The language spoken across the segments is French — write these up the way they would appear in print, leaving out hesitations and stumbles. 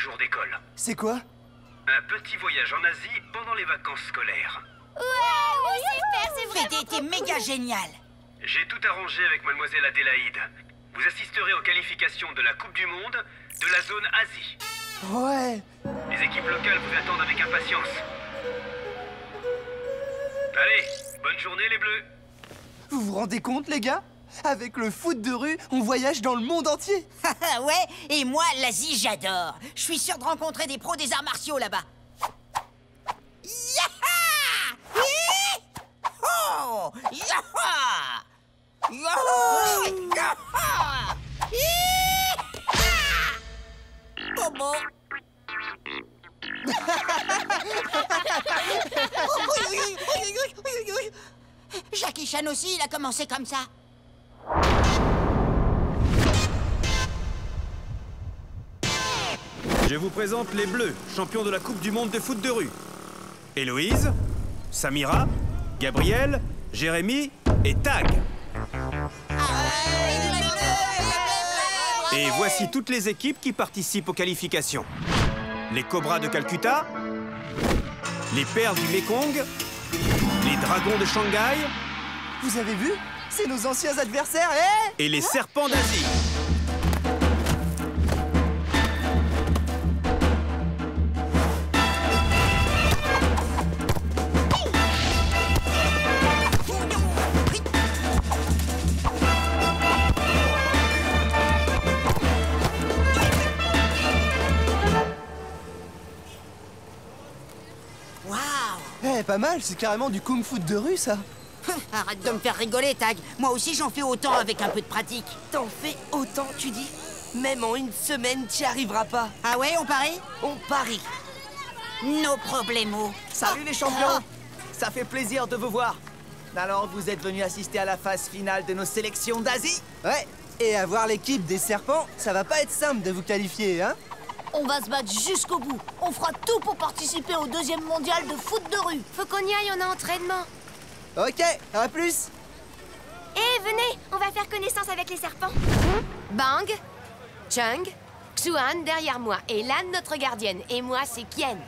jour d'école. C'est quoi? Un petit voyage en Asie pendant les vacances scolaires. Ouais, super, c'est vrai. C'était méga génial. J'ai tout arrangé avec mademoiselle Adélaïde. Vous assisterez aux qualifications de la Coupe du Monde de la zone Asie. Ouais. Les équipes locales vous attendent avec impatience. Allez, bonne journée les Bleus. Vous vous rendez compte, les gars? Avec le foot de rue, on voyage dans le monde entier. Ouais, et moi, l'Asie, j'adore. Je suis sûr de rencontrer des pros des arts martiaux là-bas. Yaha! Hi! Oh! Yaha! Yaha! Yaha! Hi! Oh bon. Jackie Chan aussi, il a commencé comme ça. Je vous présente les Bleus, champions de la Coupe du Monde de foot de rue. Héloïse, Samira, Gabriel, Jérémy et Tag. Et voici toutes les équipes qui participent aux qualifications. Les Cobras de Calcutta, les Perles du Mekong, les Dragons de Shanghai. Vous avez vu? C'est nos anciens adversaires, Et les Serpents d'Asie. Pas mal, c'est carrément du kung-fu de rue, ça. Arrête de me faire rigoler, Tag. Moi aussi, j'en fais autant avec un peu de pratique. T'en fais autant, tu dis? Même en une semaine, t'y arriveras pas. Ah ouais, on parie? On parie. No problemo. Salut les champions! Ça fait plaisir de vous voir. Alors, vous êtes venus assister à la phase finale de nos sélections d'Asie? Ouais, et avoir l'équipe des serpents, ça va pas être simple de vous qualifier, hein? On va se battre jusqu'au bout. On fera tout pour participer au 2e mondial de foot de rue. Faut qu'on y aille, on a entraînement. Ok, à plus. Eh, venez, on va faire connaissance avec les serpents. Bang, Chung, Xuan derrière moi, et Lan, notre gardienne. Et moi, c'est Kien.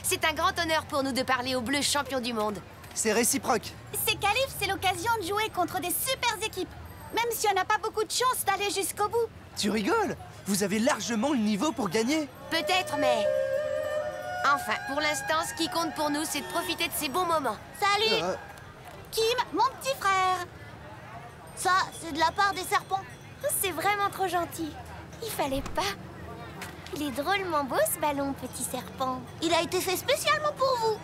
C'est un grand honneur pour nous de parler aux Bleus champions du monde. C'est réciproque. Ces qualifs, c'est l'occasion de jouer contre des super équipes. Même si on n'a pas beaucoup de chance d'aller jusqu'au bout. Tu rigoles? Vous avez largement le niveau pour gagner. Peut-être, mais... Enfin, pour l'instant, ce qui compte pour nous, c'est de profiter de ces bons moments. Salut Kim, mon petit frère. Ça, c'est de la part des serpents. C'est vraiment trop gentil. Il fallait pas. Il est drôlement beau, ce ballon, petit serpent. Il a été fait spécialement pour vous.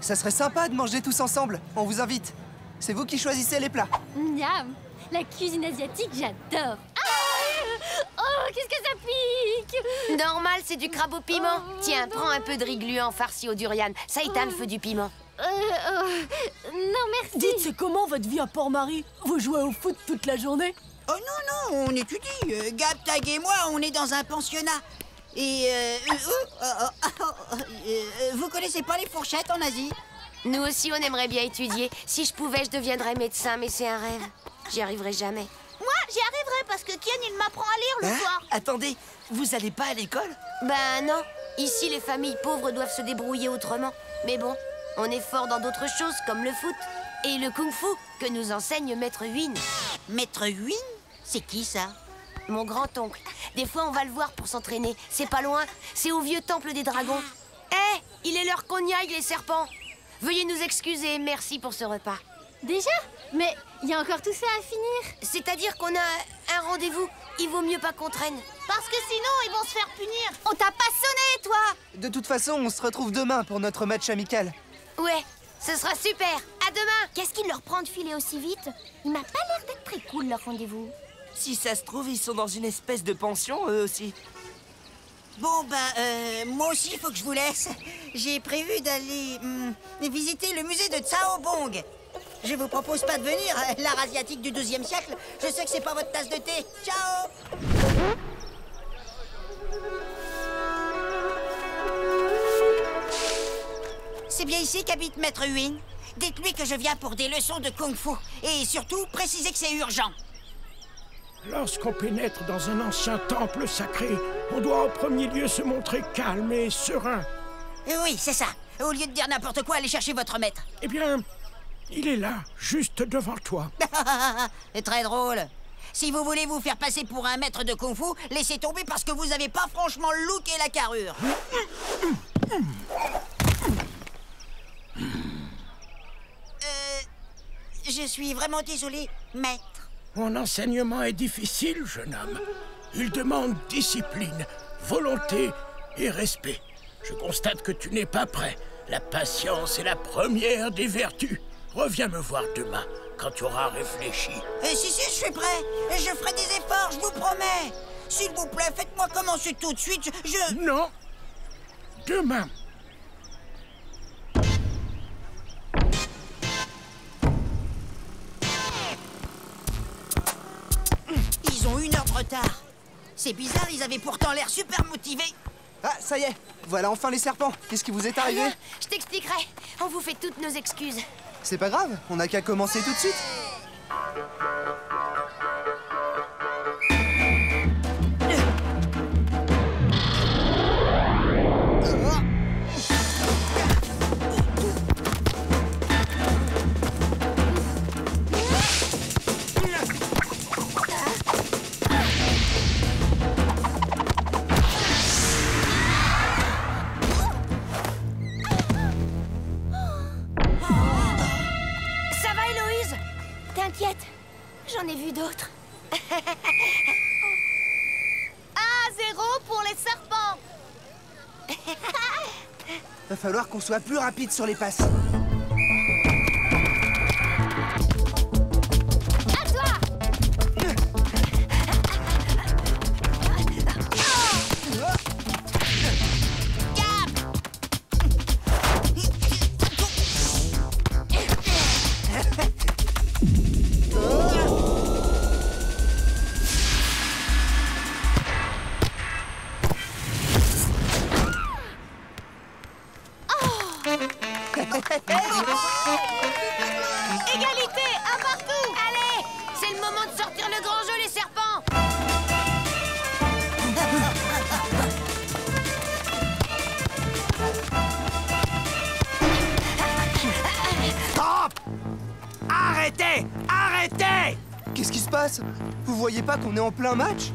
Ça serait sympa de manger tous ensemble. On vous invite. C'est vous qui choisissez les plats. Miam. La cuisine asiatique, j'adore. Oh, qu'est-ce que ça pique! Normal, c'est du crabe au piment. Tiens, prends un peu de riz gluant farci au durian. Ça éteint le feu du piment. Non, merci. Dites, c'est comment votre vie à Port-Marie? Vous jouez au foot toute la journée? Oh non, on étudie. Gab, Tag et moi, on est dans un pensionnat. Et vous connaissez pas les fourchettes en Asie? Nous aussi, on aimerait bien étudier. Si je pouvais, je deviendrais médecin, mais c'est un rêve. J'y arriverai jamais. Moi, j'y arriverai parce que Kien, il m'apprend à lire le soir. Attendez, vous allez pas à l'école? Ben non. Ici, les familles pauvres doivent se débrouiller autrement. Mais bon, on est fort dans d'autres choses, comme le foot et le kung-fu, que nous enseigne Maître Huyn. Maître Huyn? C'est qui, ça? Mon grand-oncle. Des fois, on va le voir pour s'entraîner. C'est pas loin. C'est au vieux temple des dragons. Eh, il est l'heure qu'on y aille, les serpents. Veuillez nous excuser. Merci pour ce repas. Déjà? Mais il y a encore tout ça à finir. C'est-à-dire qu'on a un rendez-vous. Il vaut mieux pas qu'on traîne. Parce que sinon, ils vont se faire punir. On t'a pas sonné, toi. De toute façon, on se retrouve demain pour notre match amical. Ouais, ce sera super. À demain. Qu'est-ce qui leur prend de filer aussi vite? Il m'a pas l'air d'être très cool, leur rendez-vous. Si ça se trouve, ils sont dans une espèce de pension, eux aussi. Bon, moi aussi, il faut que je vous laisse. J'ai prévu d'aller visiter le musée de Tsao Bong. Je vous propose pas de venir, l'art asiatique du 12e siècle. Je sais que c'est pas votre tasse de thé. Ciao! C'est bien ici qu'habite Maître Huyn. Dites-lui que je viens pour des leçons de kung-fu. Et surtout, précisez que c'est urgent. Lorsqu'on pénètre dans un ancien temple sacré, on doit en premier lieu se montrer calme et serein. Oui, c'est ça. Au lieu de dire n'importe quoi, allez chercher votre maître. Eh bien, il est là, juste devant toi. C'est très drôle. Si vous voulez vous faire passer pour un maître de kung-fu, laissez tomber parce que vous avez pas franchement le look et la carrure. Je suis vraiment désolé, maître. Mon enseignement est difficile, jeune homme. Il demande discipline, volonté et respect. Je constate que tu n'es pas prêt. La patience est la première des vertus. Reviens me voir demain, quand tu auras réfléchi. Si, je suis prêt. Je ferai des efforts, je vous promets. S'il vous plaît, faites-moi commencer tout de suite, je... Non. Demain. Ils ont 1 heure de retard. C'est bizarre, ils avaient pourtant l'air super motivés. Ah, ça y est, voilà enfin les serpents. Qu'est-ce qui vous est arrivé? Rien, je t'expliquerai. On vous fait toutes nos excuses. C'est pas grave, on n'a qu'à commencer tout de suite. T'inquiète, j'en ai vu d'autres. 1-0 pour les serpents. Va falloir qu'on soit plus rapide sur les passes. À toi. Égalité, un partout. Allez, c'est le moment de sortir le grand jeu, les serpents. Stop! Arrêtez! Arrêtez! Qu'est-ce qui se passe? Vous voyez pas qu'on est en plein match?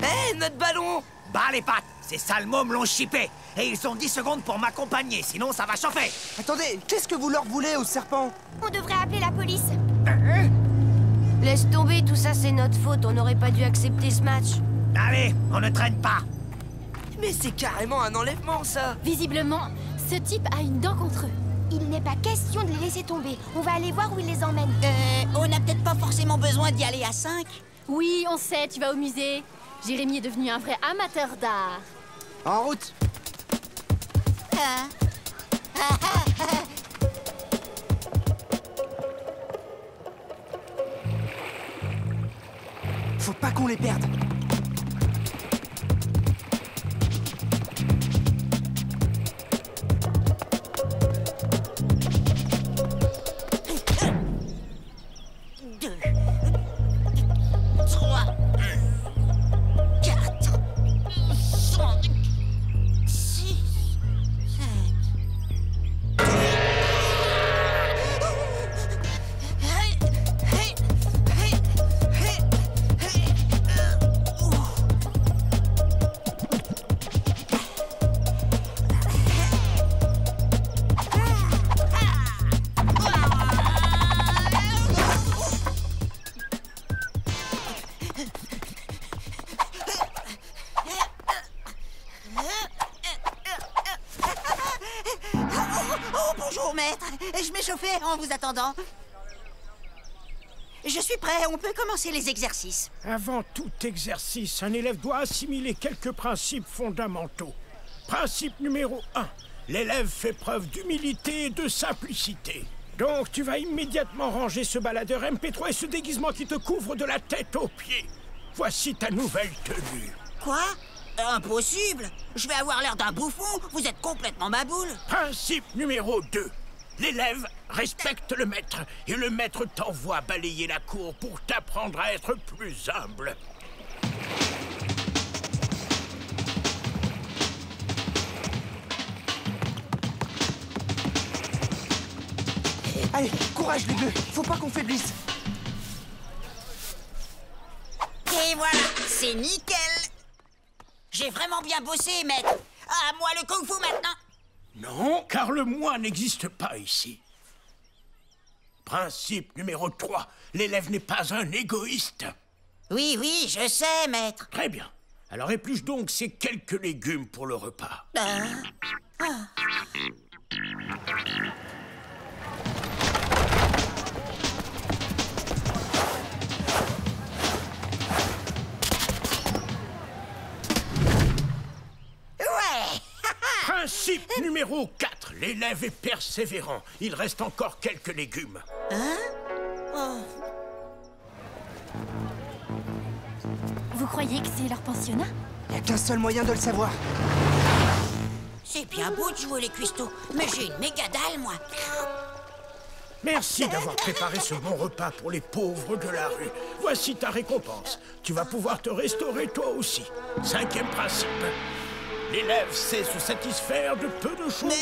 Hé, notre ballon! Bas les pattes! Ces sales mômes l'ont chippé! Et ils ont 10 secondes pour m'accompagner, sinon ça va chauffer! Attendez, qu'est-ce que vous leur voulez aux serpents? On devrait appeler la police. Laisse tomber, tout ça c'est notre faute. On n'aurait pas dû accepter ce match. Allez, on ne traîne pas! Mais c'est carrément un enlèvement, ça. Visiblement, ce type a une dent contre eux. Il n'est pas question de les laisser tomber. On va aller voir où il les emmène. On n'a peut-être pas forcément besoin d'y aller à 5. Oui, on sait, tu vas au musée. Jérémy est devenu un vrai amateur d'art. En route. Faut pas qu'on les perde. Bonjour, maître. Je m'échauffais en vous attendant. Je suis prêt, on peut commencer les exercices. Avant tout exercice, un élève doit assimiler quelques principes fondamentaux. Principe numéro 1. L'élève fait preuve d'humilité et de simplicité. Donc tu vas immédiatement ranger ce baladeur MP3 et ce déguisement qui te couvre de la tête aux pieds. Voici ta nouvelle tenue. Quoi? Impossible! Je vais avoir l'air d'un bouffon, vous êtes complètement ma boule. Principe numéro 2. L'élève respecte le maître, et le maître t'envoie balayer la cour pour t'apprendre à être plus humble. Allez, courage les bleus, faut pas qu'on faiblisse. Et voilà, c'est nickel. J'ai vraiment bien bossé, maître. À moi le kung-fu maintenant. Non, car le moi n'existe pas ici. Principe numéro 3, l'élève n'est pas un égoïste. Oui, oui, je sais, maître. Très bien. Alors épluche donc ces quelques légumes pour le repas. Principe numéro 4, l'élève est persévérant. Il reste encore quelques légumes. Vous croyez que c'est leur pensionnat? Y a qu'un seul moyen de le savoir. C'est bien beau de jouer les cuistots, mais j'ai une méga dalle, moi. Merci d'avoir préparé ce bon repas pour les pauvres de la rue. Voici ta récompense. Tu vas pouvoir te restaurer toi aussi. 5e principe. L'élève sait se satisfaire de peu de choses. Mais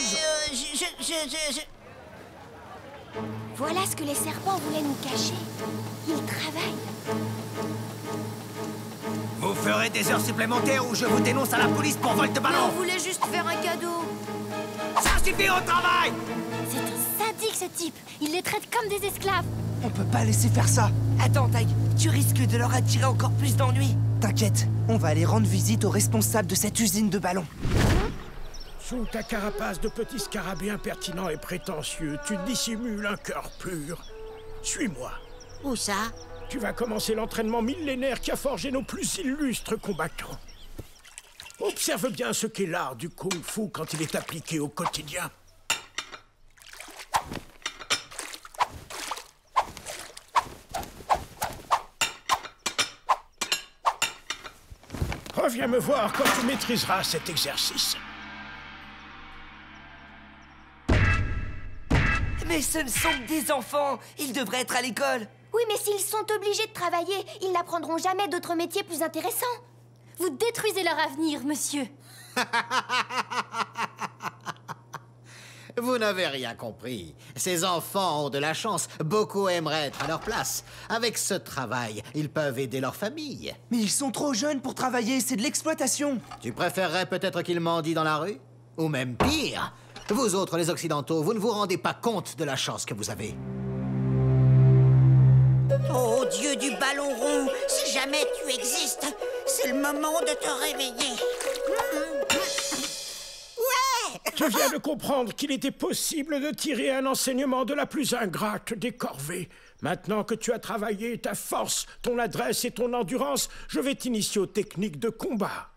Voilà ce que les serpents voulaient nous cacher. Ils travaillent. Vous ferez des heures supplémentaires ou je vous dénonce à la police pour vol de Mais on ballon. voulait juste faire un cadeau. Ça suffit au travail. C'est un sadique, ce type. Il les traite comme des esclaves. On peut pas laisser faire ça. Attends, Taï, tu risques de leur attirer encore plus d'ennuis. T'inquiète, on va aller rendre visite aux responsables de cette usine de ballons. Sous ta carapace de petit scarabée impertinent et prétentieux, tu dissimules un cœur pur. Suis-moi. Où ça? Tu vas commencer l'entraînement millénaire qui a forgé nos plus illustres combattants. Observe bien ce qu'est l'art du kung-fu quand il est appliqué au quotidien. Reviens me voir quand tu maîtriseras cet exercice. Mais ce ne sont que des enfants. Ils devraient être à l'école. Oui, mais s'ils sont obligés de travailler, ils n'apprendront jamais d'autres métiers plus intéressants. Vous détruisez leur avenir, monsieur. Vous n'avez rien compris. Ces enfants ont de la chance. Beaucoup aimeraient être à leur place. Avec ce travail, ils peuvent aider leur famille. Mais ils sont trop jeunes pour travailler, c'est de l'exploitation. Tu préférerais peut-être qu'ils mendient dans la rue? Ou même pire, vous autres les Occidentaux, vous ne vous rendez pas compte de la chance que vous avez. Oh, Dieu du ballon rond, si jamais tu existes, c'est le moment de te réveiller. Je viens de comprendre qu'il était possible de tirer un enseignement de la plus ingrate des corvées. Maintenant que tu as travaillé ta force, ton adresse et ton endurance, je vais t'initier aux techniques de combat.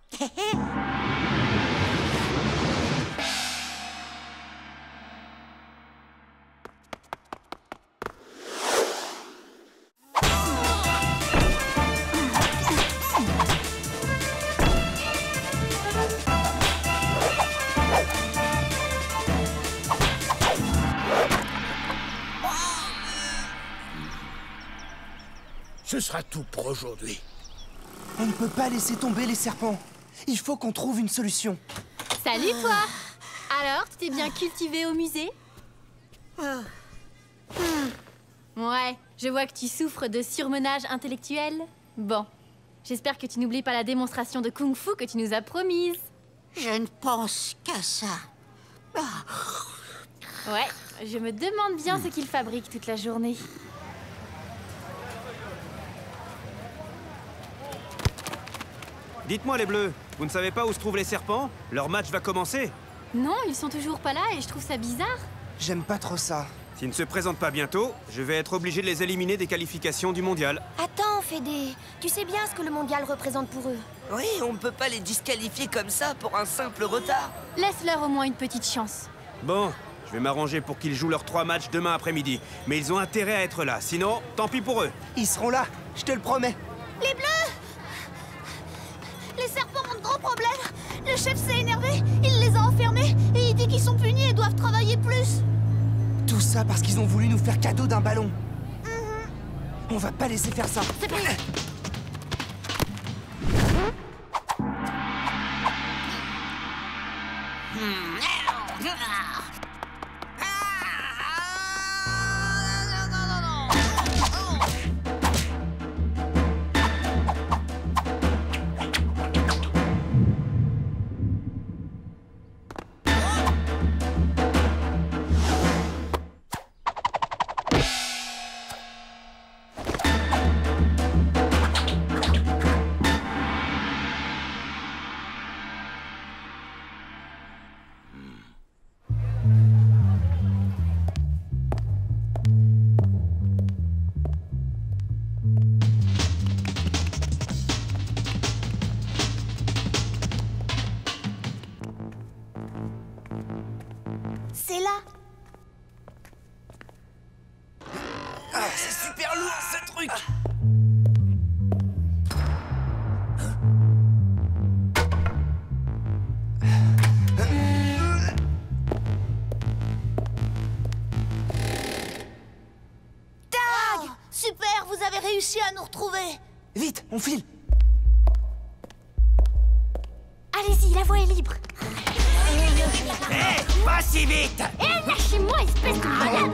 Ce sera tout pour aujourd'hui. On ne peut pas laisser tomber les serpents. Il faut qu'on trouve une solution. Salut, toi. Alors, tu t'es bien cultivé au musée? Ouais, je vois que tu souffres de surmenage intellectuel. Bon, j'espère que tu n'oublies pas la démonstration de kung-fu que tu nous as promise. Je ne pense qu'à ça. Ouais, je me demande bien ce qu'il fabrique toute la journée. Dites-moi les bleus, vous ne savez pas où se trouvent les serpents? Leur match va commencer. Non, ils sont toujours pas là et je trouve ça bizarre. J'aime pas trop ça. S'ils ne se présentent pas bientôt, je vais être obligé de les éliminer des qualifications du mondial. Attends, Fédé, tu sais bien ce que le mondial représente pour eux. Oui, on ne peut pas les disqualifier comme ça pour un simple retard. Laisse-leur au moins une petite chance. Bon, je vais m'arranger pour qu'ils jouent leurs 3 matchs demain après-midi. Mais ils ont intérêt à être là, sinon, tant pis pour eux. Ils seront là, je te le promets. Les bleus! Les serpents ont de gros problèmes. Le chef s'est énervé, il les a enfermés et il dit qu'ils sont punis et doivent travailler plus. Tout ça parce qu'ils ont voulu nous faire cadeau d'un ballon. On va pas laisser faire ça. C'est parti. C'est là. Ah, c'est super lourd ce truc. Tag! Super, vous avez réussi à nous retrouver. Vite, on file. Allez-y, la voie est libre. Hé, pas si vite. Eh, lâchez-moi, espèce de malade.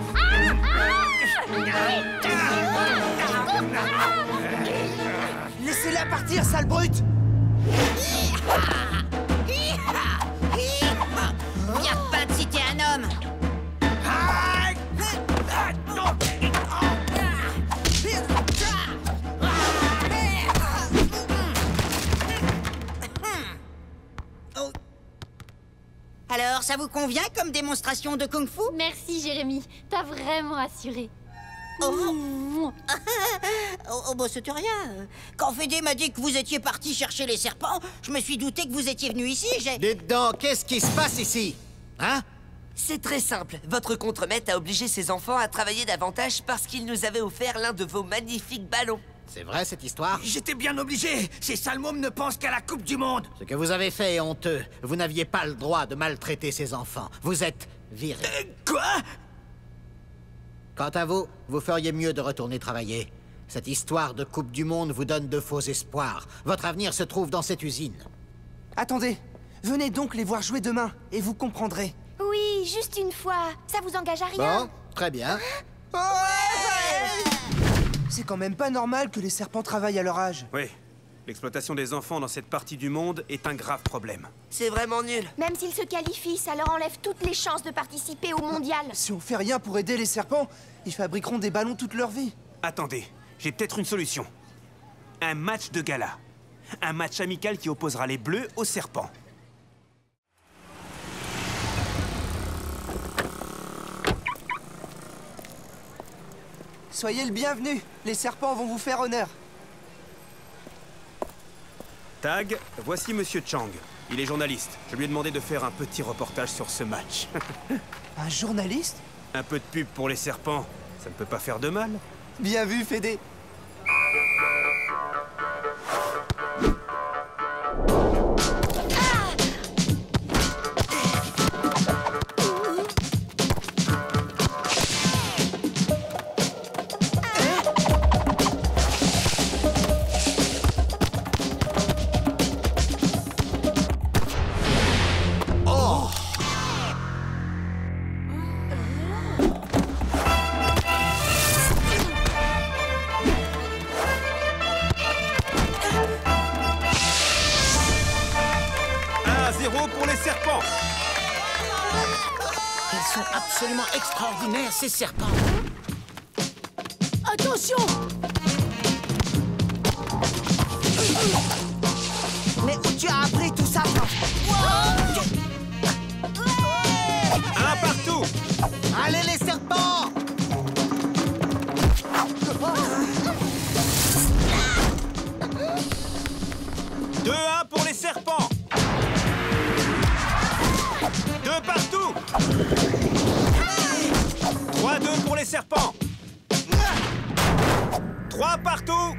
Laissez-la partir, sale brute. Viens pas de si t'es un homme. Alors, ça vous convient comme démonstration de kung-fu? Merci, Jérémy. T'as vraiment assuré. Oh, bah c'était rien. Quand Fédé m'a dit que vous étiez parti chercher les serpents, je me suis douté que vous étiez venu ici. Dites donc, qu'est-ce qui se passe ici? Hein? C'est très simple. Votre contremaître a obligé ses enfants à travailler davantage parce qu'il nous avait offert l'un de vos magnifiques ballons. C'est vrai cette histoire? J'étais bien obligé. Ces sales mômes ne pensent qu'à la Coupe du Monde. Ce que vous avez fait est honteux. Vous n'aviez pas le droit de maltraiter ces enfants. Vous êtes viré. Quoi? Quant à vous, vous feriez mieux de retourner travailler. Cette histoire de Coupe du Monde vous donne de faux espoirs. Votre avenir se trouve dans cette usine. Attendez, venez donc les voir jouer demain, et vous comprendrez. Oui, juste une fois. Ça vous engage à rien. Bon, très bien. C'est quand même pas normal que les serpents travaillent à leur âge. Oui, l'exploitation des enfants dans cette partie du monde est un grave problème. C'est vraiment nul. Même s'ils se qualifient, ça leur enlève toutes les chances de participer au mondial. Si on fait rien pour aider les serpents, ils fabriqueront des ballons toute leur vie. Attendez, j'ai peut-être une solution. Un match de gala. Un match amical qui opposera les bleus aux serpents. Soyez le bienvenu, les serpents vont vous faire honneur. Tag, voici Monsieur Chang. Il est journaliste. Je lui ai demandé de faire un petit reportage sur ce match. Un journaliste? Un peu de pub pour les serpents, ça ne peut pas faire de mal. Bien vu, Fédé. Pour les serpents. Ils sont absolument extraordinaires, ces serpents. Attention! Mais où tu as appris tout ça? Un partout. Allez, les serpents! 2-1 pour les serpents. 2 partout. 3-2 pour les serpents. 3 partout.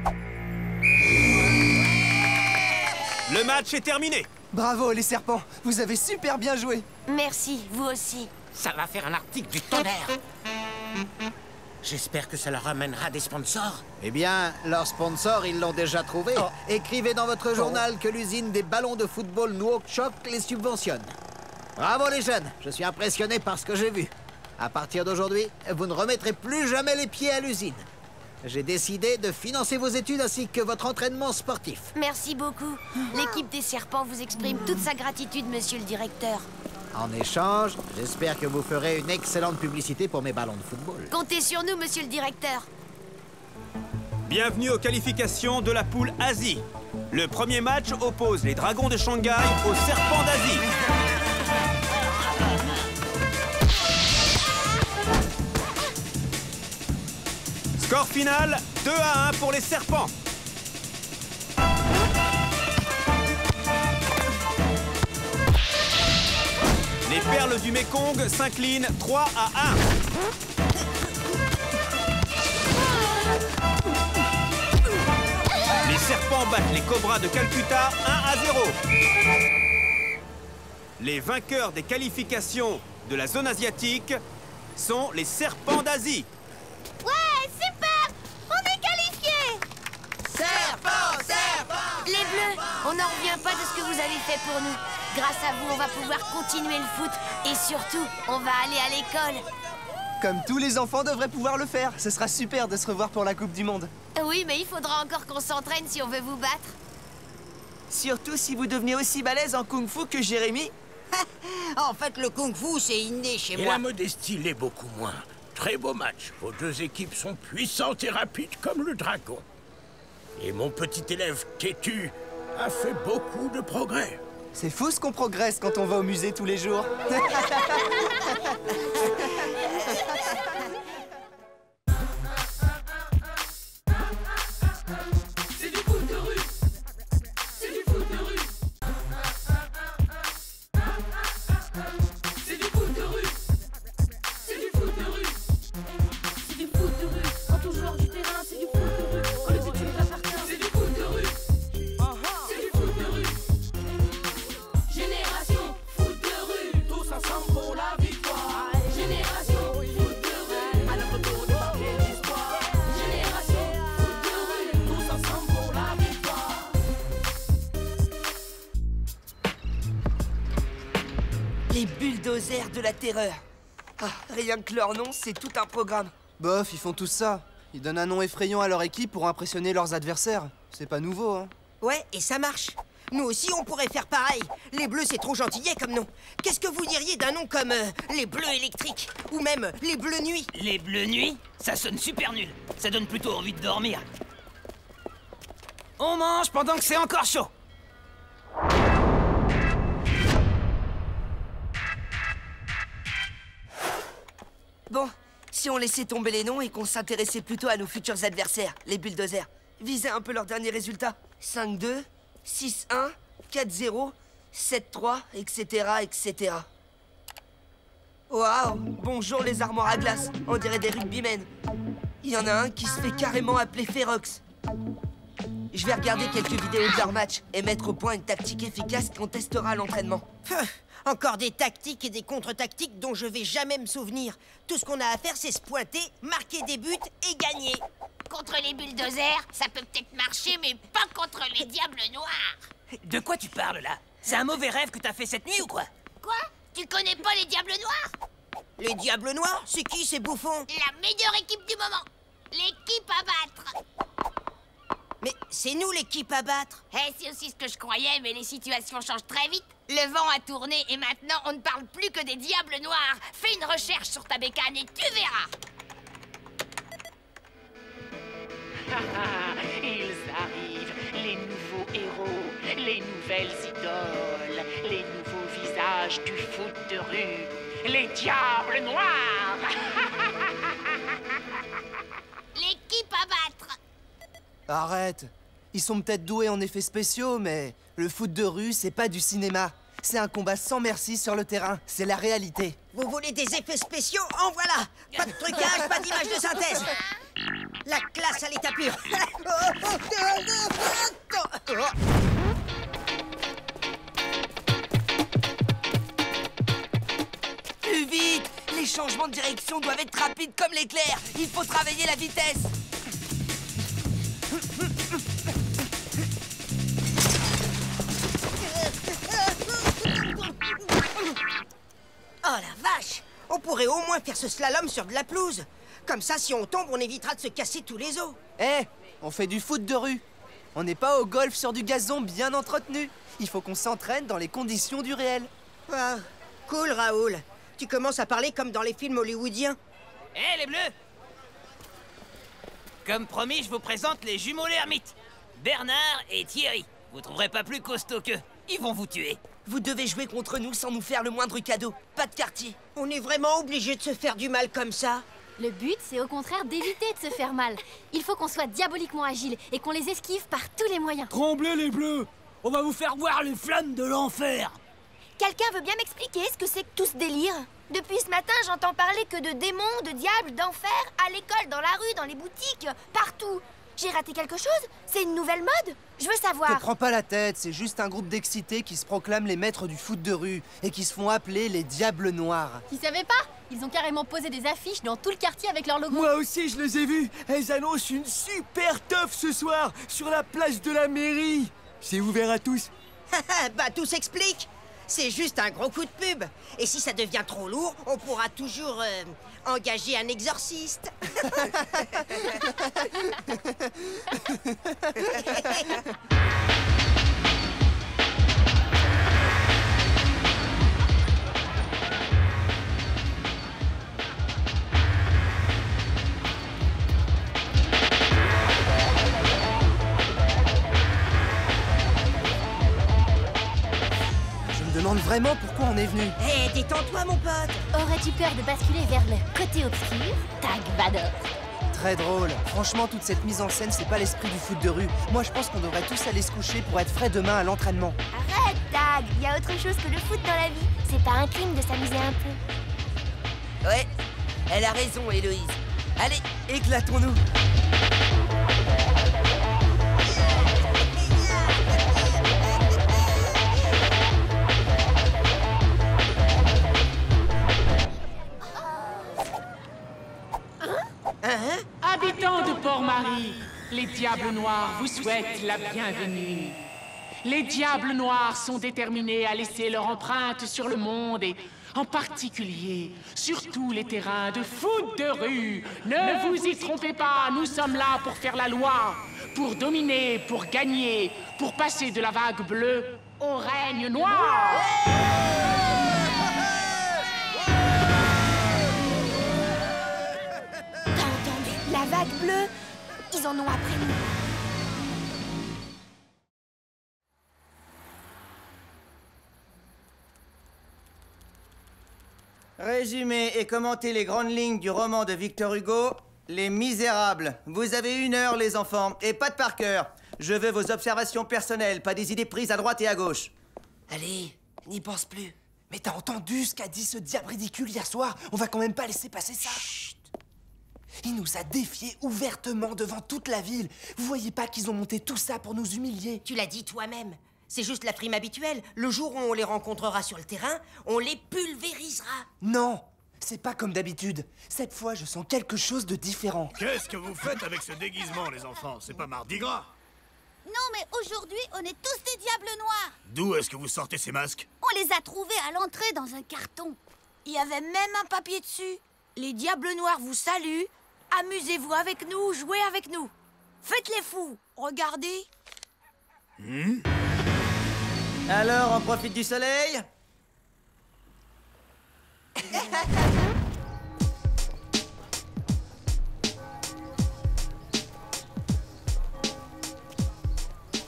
Le match est terminé. Bravo, les serpents. Vous avez super bien joué. Merci, vous aussi. Ça va faire un article du tonnerre. J'espère que ça leur amènera des sponsors. Eh bien, leurs sponsors, ils l'ont déjà trouvé. Oh. Écrivez dans votre journal que l'usine des ballons de football Nouakchott les subventionne. Bravo les jeunes, je suis impressionné par ce que j'ai vu. À partir d'aujourd'hui, vous ne remettrez plus jamais les pieds à l'usine. J'ai décidé de financer vos études ainsi que votre entraînement sportif. Merci beaucoup. L'équipe des serpents vous exprime toute sa gratitude, monsieur le directeur. En échange, j'espère que vous ferez une excellente publicité pour mes ballons de football. Comptez sur nous, monsieur le directeur. Bienvenue aux qualifications de la poule Asie. Le premier match oppose les Dragons de Shanghai aux Serpents d'Asie. Score final, 2-1 pour les Serpents. Les perles du Mekong s'inclinent 3-1. Les serpents battent les cobras de Calcutta 1-0. Les vainqueurs des qualifications de la zone asiatique sont les Serpents d'Asie. Ouais, super! On est qualifiés! Serpent, serpent! Les Bleus, on n'en revient pas de ce que vous avez fait pour nous. Grâce à vous, on va pouvoir continuer le foot. Et surtout, on va aller à l'école. Comme tous les enfants devraient pouvoir le faire. Ce sera super de se revoir pour la Coupe du Monde. Oui, mais il faudra encore qu'on s'entraîne si on veut vous battre. Surtout si vous devenez aussi balèze en kung-fu que Jérémy. En fait, le kung-fu, c'est inné chez Et moi. la modestie l'est beaucoup moins. Très beau match. Vos deux équipes sont puissantes et rapides comme le dragon. Et mon petit élève Kétu a fait beaucoup de progrès. C'est fou ce qu'on progresse quand on va au musée tous les jours. C'est du foot de rue. C'est du foot de rue. C'est du foot de rue. C'est du foot de rue. C'est du foot de rue. Quand on joue hors du terrain, c'est du foot de rue. Quand le but nous appartient, c'est du foot de rue. C'est du foot de rue. Génération foot de rue. Tous ensemble pour la victoire. Génération foot de rue. À notre tour de marquer l'histoire. Génération foot de rue. Tous ensemble pour la victoire. Les bulldozers de la terreur. Ah, rien que leur nom, c'est tout un programme. Bof, ils font tous ça. Ils donnent un nom effrayant à leur équipe pour impressionner leurs adversaires. C'est pas nouveau, hein. Ouais, et ça marche. Nous aussi, on pourrait faire pareil. Les Bleus, c'est trop gentillet comme nom. Qu'est-ce que vous diriez d'un nom comme les Bleus électriques? Ou même les Bleus nuit? Les Bleus nuit, ça sonne super nul. Ça donne plutôt envie de dormir. On mange pendant que c'est encore chaud. Bon, si on laissait tomber les noms et qu'on s'intéressait plutôt à nos futurs adversaires, les bulldozers, viser un peu leurs derniers résultats. 5-2, 6-1, 4-0, 7-3, etc., etc. Waouh! Bonjour les armoires à glace, on dirait des rugbymen. Il y en a un qui se fait carrément appeler Ferox. Je vais regarder quelques vidéos de leur match et mettre au point une tactique efficace qu'on testera à l'entraînement. Encore des tactiques et des contre-tactiques dont je vais jamais me souvenir. Tout ce qu'on a à faire, c'est se pointer, marquer des buts et gagner. Contre les bulldozers, ça peut peut-être marcher, mais pas contre les diables noirs. De quoi tu parles là? C'est un mauvais rêve que t'as fait cette nuit ou quoi? Quoi? Tu connais pas les diables noirs? Les diables noirs? C'est qui ces bouffons? La meilleure équipe du moment. L'équipe à battre. Mais c'est nous l'équipe à battre. C'est aussi ce que je croyais, mais les situations changent très vite. Le vent a tourné et maintenant on ne parle plus que des diables noirs. Fais une recherche sur ta bécane et tu verras. Ils arrivent, les nouveaux héros, les nouvelles idoles, les nouveaux visages du foot de rue, les diables noirs. L'équipe à battre. Arrête. Ils sont peut-être doués en effets spéciaux, mais le foot de rue, c'est pas du cinéma. C'est un combat sans merci sur le terrain. C'est la réalité. Vous voulez des effets spéciaux? En voilà. Pas de trucage, pas d'image de synthèse. La classe à l'état pur. Plus vite! changements de direction doivent être rapides comme l'éclair. Il faut travailler la vitesse. Oh la vache! On pourrait au moins faire ce slalom sur de la pelouse. Comme ça, si on tombe, on évitera de se casser tous les os. Eh, on fait du foot de rue. On n'est pas au golf sur du gazon bien entretenu. Il faut qu'on s'entraîne dans les conditions du réel. Ah, cool, Raoul. Tu commences à parler comme dans les films hollywoodiens. Hé, les bleus! Comme promis, je vous présente les jumeaux l'ermite. Bernard et Thierry. Vous trouverez pas plus costaud qu'eux. Ils vont vous tuer. Vous devez jouer contre nous sans nous faire le moindre cadeau. Pas de quartier. On est vraiment obligé de se faire du mal comme ça? Le but, c'est au contraire d'éviter de se faire mal. Il faut qu'on soit diaboliquement agile et qu'on les esquive par tous les moyens. Tremblez les bleus! On va vous faire voir les flammes de l'enfer! Quelqu'un veut bien m'expliquer ce que c'est que tout ce délire? Depuis ce matin, j'entends parler que de démons, de diables, d'enfer, à l'école, dans la rue, dans les boutiques, partout. J'ai raté quelque chose? C'est une nouvelle mode? Je veux savoir. Te prends pas la tête, c'est juste un groupe d'excités qui se proclament les maîtres du foot de rue et qui se font appeler les Diables Noirs. Tu savais pas? Ils ont carrément posé des affiches dans tout le quartier avec leur logo. Moi aussi, je les ai vus. Elles annoncent une super teuf ce soir sur la place de la mairie. C'est ouvert à tous. Bah, tout s'explique. C'est juste un gros coup de pub. Et si ça devient trop lourd, on pourra toujours engager un exorciste. Je me demande vraiment pourquoi on est venu. Hé, détends-toi, mon pote. Aurais-tu peur de basculer vers le côté obscur? Tag Vador. Très drôle. Franchement, toute cette mise en scène, c'est pas l'esprit du foot de rue. Moi, je pense qu'on devrait tous aller se coucher pour être frais demain à l'entraînement. Arrête, Tag. Il y a autre chose que le foot dans la vie. C'est pas un crime de s'amuser un peu. Ouais, elle a raison, Héloïse. Allez, éclatons-nous. Habitants de Port-Marie, les Diables Noirs vous souhaitent la bienvenue. Les Diables Noirs sont déterminés à laisser leur empreinte sur le monde et, en particulier, sur tous les terrains de foot de rue. Ne vous y trompez pas, nous sommes là pour faire la loi, pour dominer, pour gagner, pour passer de la vague bleue au règne noir. La vague bleue, ils en ont après nous. Résumez et commentez les grandes lignes du roman de Victor Hugo, Les Misérables. Vous avez 1 heure, les enfants, et pas de par cœur. Je veux vos observations personnelles, pas des idées prises à droite et à gauche. Allez, n'y pense plus. Mais t'as entendu ce qu'a dit ce diable ridicule hier soir? On va quand même pas laisser passer ça. Chut. Il nous a défiés ouvertement devant toute la ville. Vous voyez pas qu'ils ont monté tout ça pour nous humilier? Tu l'as dit toi-même. C'est juste la frime habituelle. Le jour où on les rencontrera sur le terrain, on les pulvérisera. Non, c'est pas comme d'habitude. Cette fois, je sens quelque chose de différent. Qu'est-ce que vous faites avec ce déguisement, les enfants? C'est pas Mardi Gras? Non, mais aujourd'hui, on est tous des diables noirs. D'où est-ce que vous sortez ces masques? On les a trouvés à l'entrée dans un carton. Il y avait même un papier dessus. Les Diables Noirs vous saluent. Amusez-vous avec nous, jouez avec nous. Faites les fous. Regardez. Alors, on profite du soleil?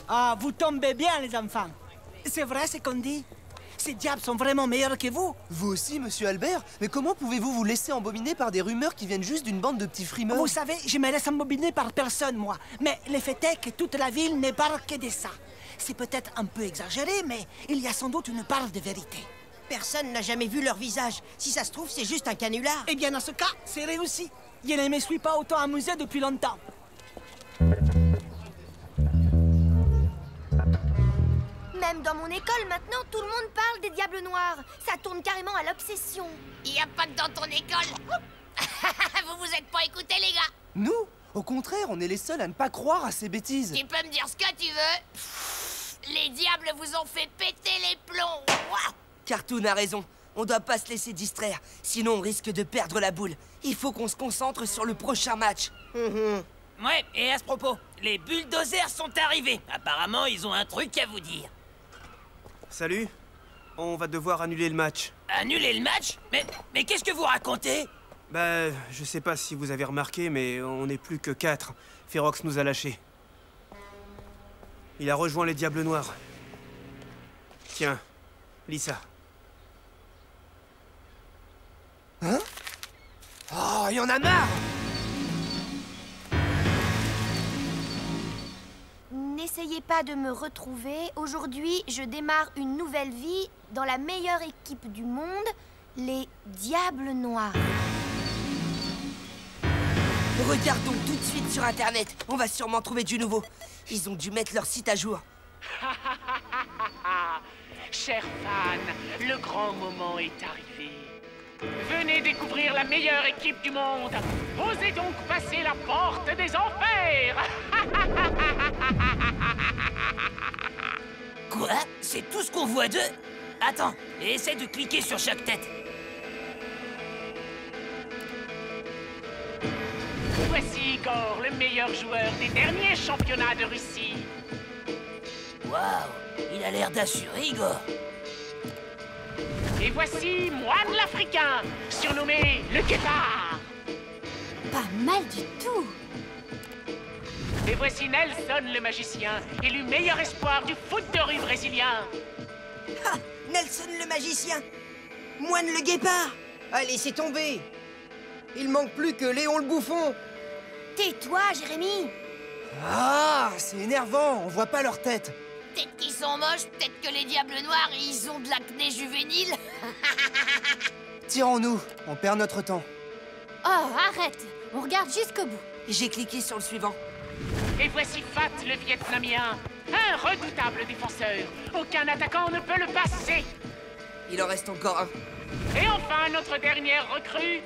Ah, vous tombez bien, les enfants. C'est vrai ce qu'on dit? Ces diables sont vraiment meilleurs que vous? Vous aussi, monsieur Albert? Mais comment pouvez-vous vous laisser embobiner par des rumeurs qui viennent juste d'une bande de petits frimeurs? Vous savez, je me laisse embobiner par personne, moi. Mais le fait est que toute la ville ne parle que de ça. C'est peut-être un peu exagéré, mais il y a sans doute une part de vérité. Personne n'a jamais vu leur visage. Si ça se trouve, c'est juste un canular. Eh bien, dans ce cas, c'est réussi. Je ne me suis pas autant amusé depuis longtemps. Même dans mon école, maintenant, tout le monde parle des Diables Noirs. Ça tourne carrément à l'obsession. Il n'y a pas que dans ton école. Vous vous êtes pas écoutés, les gars. Nous? Au contraire, on est les seuls à ne pas croire à ces bêtises. Tu peux me dire ce que tu veux. Les diables vous ont fait péter les plombs. Ouah. Cartoon a raison. On doit pas se laisser distraire, sinon on risque de perdre la boule. Il faut qu'on se concentre sur le prochain match. Ouais, et à ce propos, les bulldozers sont arrivés. Apparemment, ils ont un truc à vous dire. Salut. On va devoir annuler le match. Annuler le match? Mais qu'est-ce que vous racontez? Bah, je sais pas si vous avez remarqué, mais on n'est plus que 4. Ferox nous a lâchés. Il a rejoint les Diables Noirs. Tiens, lis ça. Hein? Oh, y en a marre! N'essayez pas de me retrouver. Aujourd'hui, je démarre une nouvelle vie dans la meilleure équipe du monde, les Diables Noirs. Regardons tout de suite sur Internet. On va sûrement trouver du nouveau. Ils ont dû mettre leur site à jour. Chers fans, le grand moment est arrivé. Venez découvrir la meilleure équipe du monde. Osez donc passer la porte des enfers. Quoi? C'est tout ce qu'on voit d'eux? Attends, essaie de cliquer sur chaque tête. Voici Igor, le meilleur joueur des derniers championnats de Russie. Waouh, il a l'air d'assurer, Igor. Et voici Moine l'Africain, surnommé le Guépard. Pas mal du tout. Et voici Nelson le magicien, élu meilleur espoir du foot de rue brésilien. Ah, Nelson le magicien. Moine le Guépard. Allez, c'est tombé. Il manque plus que Léon le Bouffon. Tais-toi, Jérémy. Ah, c'est énervant, on voit pas leur tête. Peut-être qu'ils sont moches, peut-être que les Diables Noirs, ils ont de l'acné juvénile. Tirons-nous, on perd notre temps. Oh, arrête. On regarde jusqu'au bout. J'ai cliqué sur le suivant. Et voici Fat le Vietnamien, un redoutable défenseur. Aucun attaquant ne peut le passer. Il en reste encore un. Et enfin, notre dernière recrue,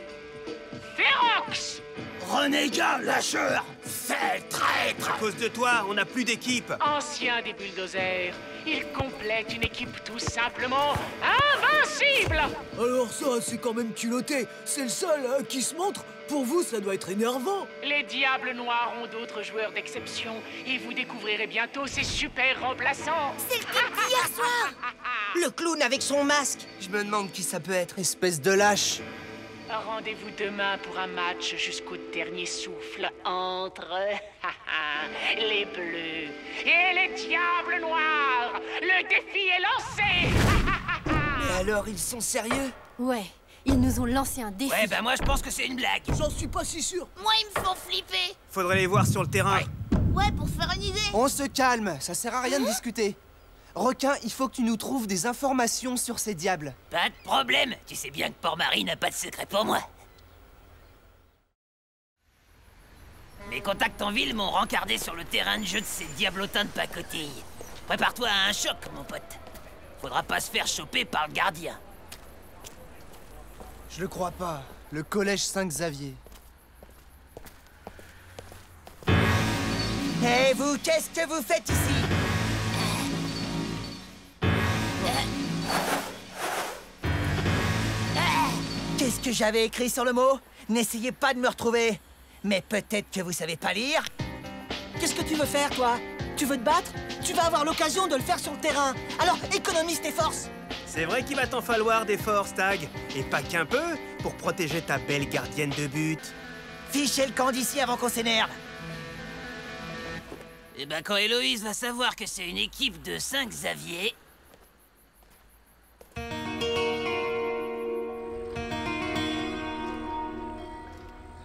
Ferox. Renégat lâcheur, sale traître. À cause de toi, on n'a plus d'équipe. Ancien des bulldozers, il complète une équipe tout simplement invincible. Alors ça, c'est quand même culotté. C'est le seul qui se montre. Pour vous, ça doit être énervant. Les Diables Noirs ont d'autres joueurs d'exception et vous découvrirez bientôt ces super remplaçants. C'est le type d'hier soir. Le clown avec son masque. Je me demande qui ça peut être. Espèce de lâche. Rendez-vous demain pour un match jusqu'au dernier souffle entre les Bleus et les Diables Noirs. Le défi est lancé. Mais alors, ils sont sérieux? Ouais, ils nous ont lancé un défi. Ouais, bah moi je pense que c'est une blague. J'en suis pas si sûr. Moi, ils me font flipper. Faudrait les voir sur le terrain. Ouais, pour faire une idée. On se calme, ça sert à rien de discuter. Requin, il faut que tu nous trouves des informations sur ces diables. Pas de problème. Tu sais bien que Port-Marie n'a pas de secret pour moi. Mes contacts en ville m'ont rencardé sur le terrain de jeu de ces diablotins de pacotille. Prépare-toi à un choc, mon pote. Faudra pas se faire choper par le gardien. Je le crois pas. Le collège Saint-Xavier. Et vous, qu'est-ce que vous faites ici? Qu'est-ce que j'avais écrit sur le mot? N'essayez pas de me retrouver. Mais peut-être que vous savez pas lire. Qu'est-ce que tu veux faire, toi? Tu veux te battre? Tu vas avoir l'occasion de le faire sur le terrain. Alors, économise tes forces. C'est vrai qu'il va t'en falloir des forces, Tag. Et pas qu'un peu, pour protéger ta belle gardienne de but. Fichez le camp d'ici avant qu'on s'énerve. Et ben quand Héloïse va savoir que c'est une équipe de Saint-Xavier...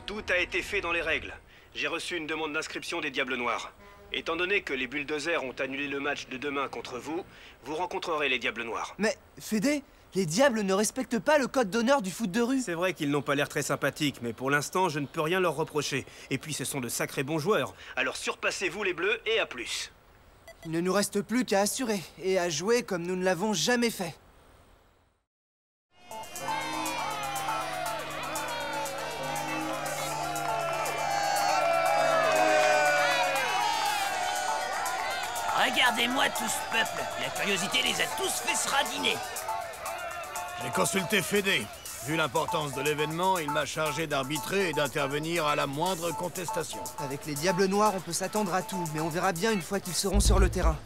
Tout a été fait dans les règles. J'ai reçu une demande d'inscription des Diables Noirs. Étant donné que les bulldozers ont annulé le match de demain contre vous, vous rencontrerez les Diables Noirs. Mais, Fédé, les diables ne respectent pas le code d'honneur du foot de rue. C'est vrai qu'ils n'ont pas l'air très sympathiques, mais pour l'instant, je ne peux rien leur reprocher. Et puis, ce sont de sacrés bons joueurs. Alors surpassez-vous les Bleus et à plus. Il ne nous reste plus qu'à assurer et à jouer comme nous ne l'avons jamais fait. Regardez-moi tout ce peuple. La curiosité les a tous fait se radiner. J'ai consulté Fédé. Vu l'importance de l'événement, il m'a chargé d'arbitrer et d'intervenir à la moindre contestation. Avec les Diables Noirs, on peut s'attendre à tout, mais on verra bien une fois qu'ils seront sur le terrain.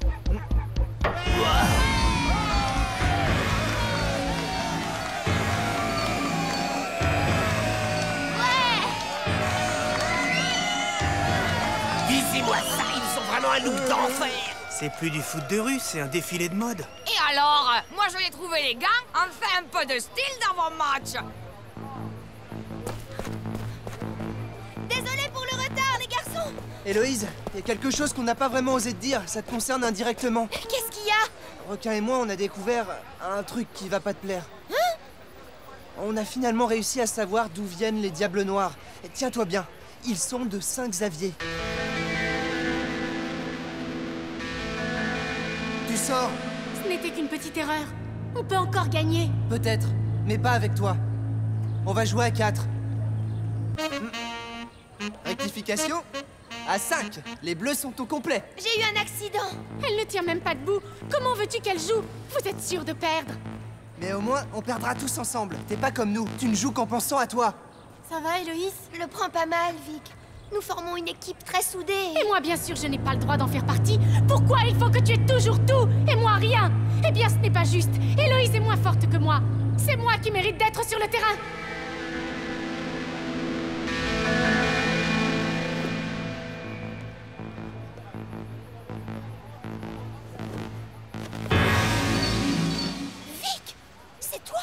Visez-moi ça, ils sont vraiment un look d'enfer. C'est plus du foot de rue, c'est un défilé de mode. Et alors, moi je l'ai trouvé les gars, on fait un peu de style dans vos matchs. Désolé pour le retard, les garçons. Héloïse, il y a quelque chose qu'on n'a pas vraiment osé te dire, ça te concerne indirectement. Qu'est-ce qu'il y a? Requin et moi, on a découvert un truc qui va pas te plaire. Hein? On a finalement réussi à savoir d'où viennent les Diables Noirs. Et tiens-toi bien, ils sont de Saint-Xavier. Tu sors? Ce n'était qu'une petite erreur. On peut encore gagner. Peut-être, mais pas avec toi. On va jouer à 4. Rectification? À 5. Les bleus sont au complet. J'ai eu un accident. Elle ne tient même pas debout. Comment veux-tu qu'elle joue? Vous êtes sûr de perdre? Mais au moins, on perdra tous ensemble. T'es pas comme nous. Tu ne joues qu'en pensant à toi. Ça va, Héloïse? Le prends pas mal, Vic. Nous formons une équipe très soudée. Et moi, bien sûr, je n'ai pas le droit d'en faire partie. Pourquoi il faut que tu aies toujours tout et moi rien? Eh bien, ce n'est pas juste. Héloïse est moins forte que moi. C'est moi qui mérite d'être sur le terrain. Vic, c'est toi?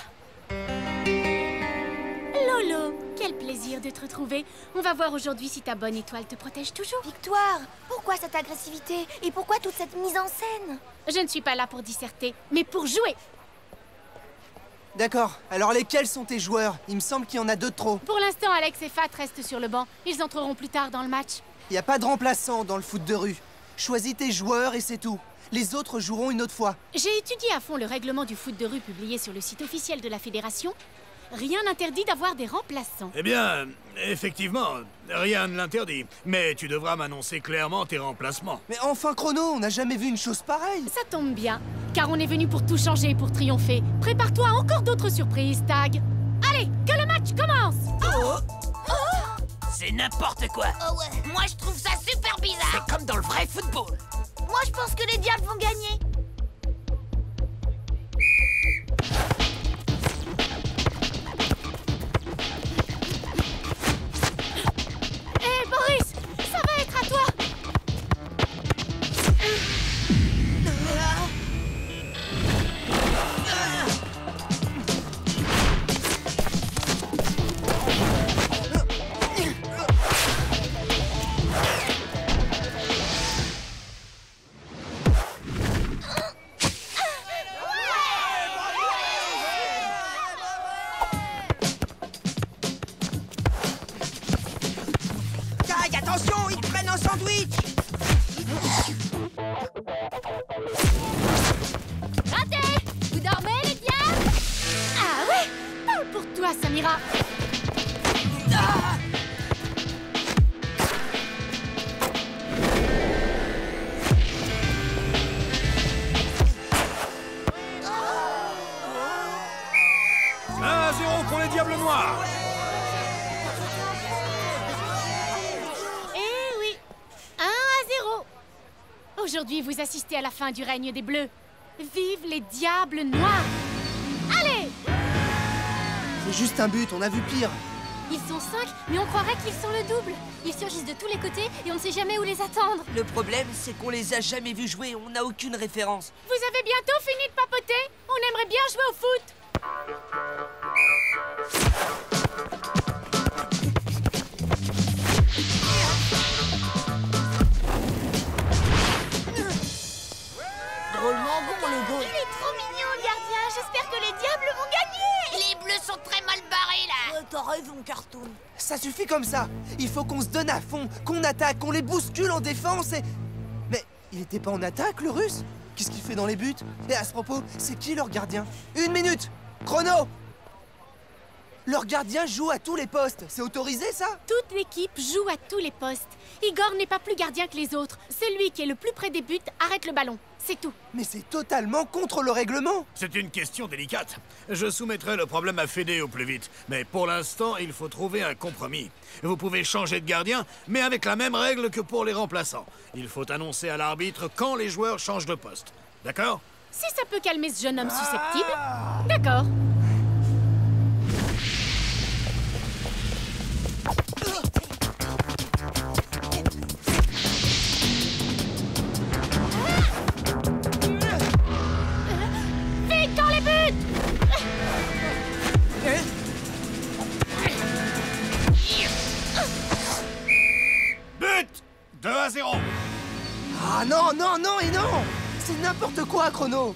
Lolo, quel plaisir de te retrouver. On va voir aujourd'hui si ta bonne étoile te protège toujours. Victoire, pourquoi cette agressivité? Et pourquoi toute cette mise en scène? Je ne suis pas là pour disserter, mais pour jouer. D'accord, alors lesquels sont tes joueurs? Il me semble qu'il y en a 2 de trop. Pour l'instant, Alex et Fat restent sur le banc. Ils entreront plus tard dans le match. Il n'y a pas de remplaçant dans le foot de rue. Choisis tes joueurs et c'est tout. Les autres joueront une autre fois. J'ai étudié à fond le règlement du foot de rue publié sur le site officiel de la Fédération. Rien n'interdit d'avoir des remplaçants. Eh bien, effectivement, rien ne l'interdit. Mais tu devras m'annoncer clairement tes remplacements. Mais enfin, Chrono, on n'a jamais vu une chose pareille. Ça tombe bien, car on est venu pour tout changer et pour triompher. Prépare-toi à encore d'autres surprises, Tag. Allez, que le match commence! C'est n'importe quoi. Oh ouais, moi je trouve ça super bizarre. C'est comme dans le vrai football. Moi, je pense que les Diables vont gagner. Hé, Boris, ça va être à toi. Tag, attention, ils te prennent un sandwich. Raté! Vous dormez, les diables? Ah ouais? Parle pour toi, Samira. Ah, 1-0 pour les Diables Noirs. Eh oui, 1-0. Aujourd'hui, vous assistez à la fin du règne des Bleus. Vive les Diables Noirs! Allez! C'est juste un but, on a vu pire. Ils sont 5, mais on croirait qu'ils sont le double. Ils surgissent de tous les côtés et on ne sait jamais où les attendre. Le problème, c'est qu'on les a jamais vus jouer, on n'a aucune référence. Vous avez bientôt fini de papoter? On aimerait bien jouer au foot. Drôlement bon, le goal. Il est trop mignon, le gardien. J'espère que les Diables vont gagner. Les Bleus sont très mal barrés là. T'as raison, Cartoon. Ça suffit comme ça. Il faut qu'on se donne à fond, qu'on attaque, qu'on les bouscule en défense et... Mais Il était pas en attaque, le Russe? Qu'est-ce qu'il fait dans les buts? Et à ce propos, c'est qui leur gardien? 1 minute! Chrono! Leur gardien joue à tous les postes, c'est autorisé ça? Toute l'équipe joue à tous les postes. Igor n'est pas plus gardien que les autres. Celui qui est le plus près des buts arrête le ballon, c'est tout. Mais c'est totalement contre le règlement. C'est une question délicate. Je soumettrai le problème à Fédé au plus vite. Mais pour l'instant, il faut trouver un compromis. Vous pouvez changer de gardien, mais avec la même règle que pour les remplaçants. Il faut annoncer à l'arbitre quand les joueurs changent de poste. D'accord? Si ça peut calmer ce jeune homme susceptible, d'accord. Vite dans les buts! But! 2-0. Ah non, non, non et non! C'est n'importe quoi, Chrono!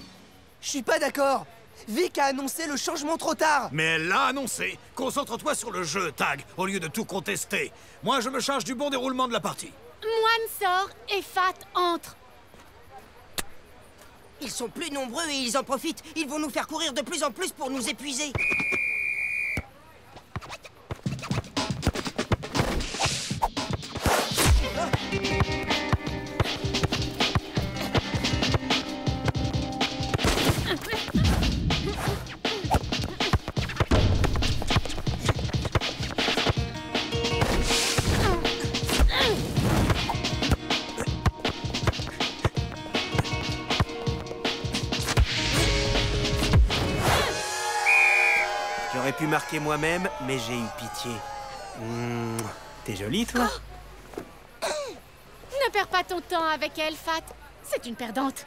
Je suis pas d'accord! Vic a annoncé le changement trop tard! Mais elle l'a annoncé. Concentre-toi sur le jeu, Tag, au lieu de tout contester. Moi, je me charge du bon déroulement de la partie. Moine sort et Fat entre. Ils sont plus nombreux et ils en profitent. Ils vont nous faire courir de plus en plus pour nous épuiser. J'aurais pu marquer moi-même, mais j'ai eu pitié. T'es jolie, toi? Ne perds pas ton temps avec elle, Fat. C'est une perdante.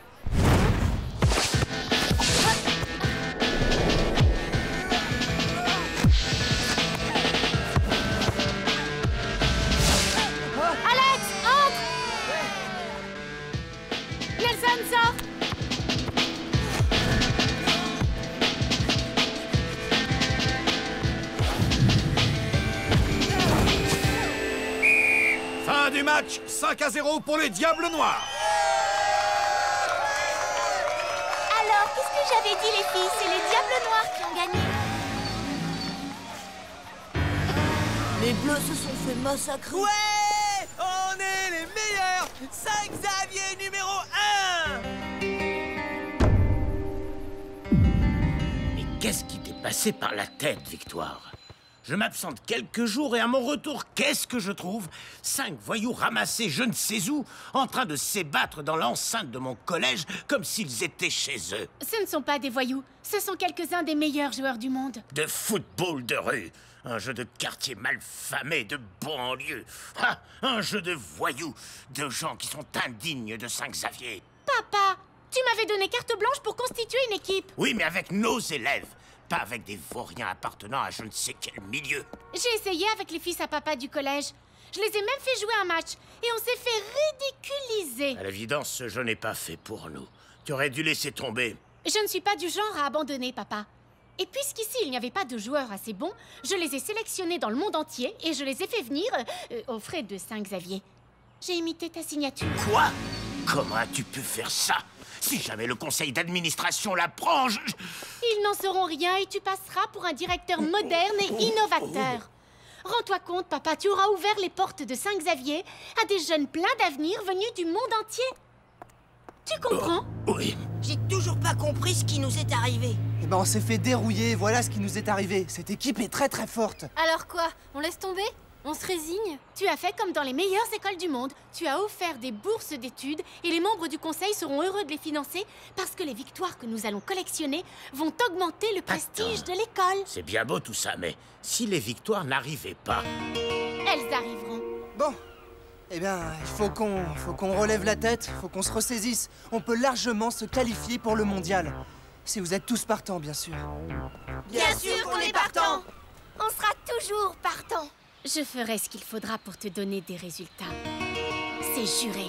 Alex, entre! Nelson, sort! Fin du match, 5-0 pour les Diables Noirs. Alors, qu'est-ce que j'avais dit, les filles? C'est les Diables Noirs qui ont gagné. Les Bleus se sont fait massacrer. Ouais! On est les meilleurs! 5 Xavier numéro 1! Mais qu'est-ce qui t'est passé par la tête, Victoire? Je m'absente quelques jours et à mon retour, qu'est-ce que je trouve? 5 voyous ramassés je ne sais où, en train de s'ébattre dans l'enceinte de mon collège comme s'ils étaient chez eux. Ce ne sont pas des voyous. Ce sont quelques-uns des meilleurs joueurs du monde. De football de rue, un jeu de quartier malfamé de banlieue. Ah, un jeu de voyous, de gens qui sont indignes de Saint-Xavier. Papa, tu m'avais donné carte blanche pour constituer une équipe. Oui, mais avec nos élèves, pas avec des vauriens appartenant à je ne sais quel milieu. J'ai essayé avec les fils à papa du collège. Je les ai même fait jouer un match et on s'est fait ridiculiser. À l'évidence, ce jeu n'est pas fait pour nous. Tu aurais dû laisser tomber. Je ne suis pas du genre à abandonner, papa. Et puisqu'ici, il n'y avait pas de joueurs assez bons, je les ai sélectionnés dans le monde entier et je les ai fait venir aux frais de Saint-Xavier. J'ai imité ta signature. Quoi? Comment as-tu pu faire ça? Si jamais le conseil d'administration l'apprend, Ils n'en sauront rien et tu passeras pour un directeur moderne et innovateur. Rends-toi compte, papa, tu auras ouvert les portes de Saint-Xavier à des jeunes pleins d'avenir venus du monde entier. Tu comprends? Oui. J'ai toujours pas compris ce qui nous est arrivé. Eh ben, on s'est fait dérouiller, voilà ce qui nous est arrivé. Cette équipe est très très forte. Alors quoi? On laisse tomber? On se résigne? Tu as fait comme dans les meilleures écoles du monde. Tu as offert des bourses d'études et les membres du conseil seront heureux de les financer parce que les victoires que nous allons collectionner vont augmenter le prestige de l'école. C'est bien beau tout ça, mais si les victoires n'arrivaient pas... Elles arriveront. Bon, eh bien, il faut qu'on relève la tête, faut qu'on se ressaisisse. On peut largement se qualifier pour le mondial. Si vous êtes tous partants, bien sûr. Bien sûr qu'on est partants. On sera toujours partants. Je ferai ce qu'il faudra pour te donner des résultats. C'est juré.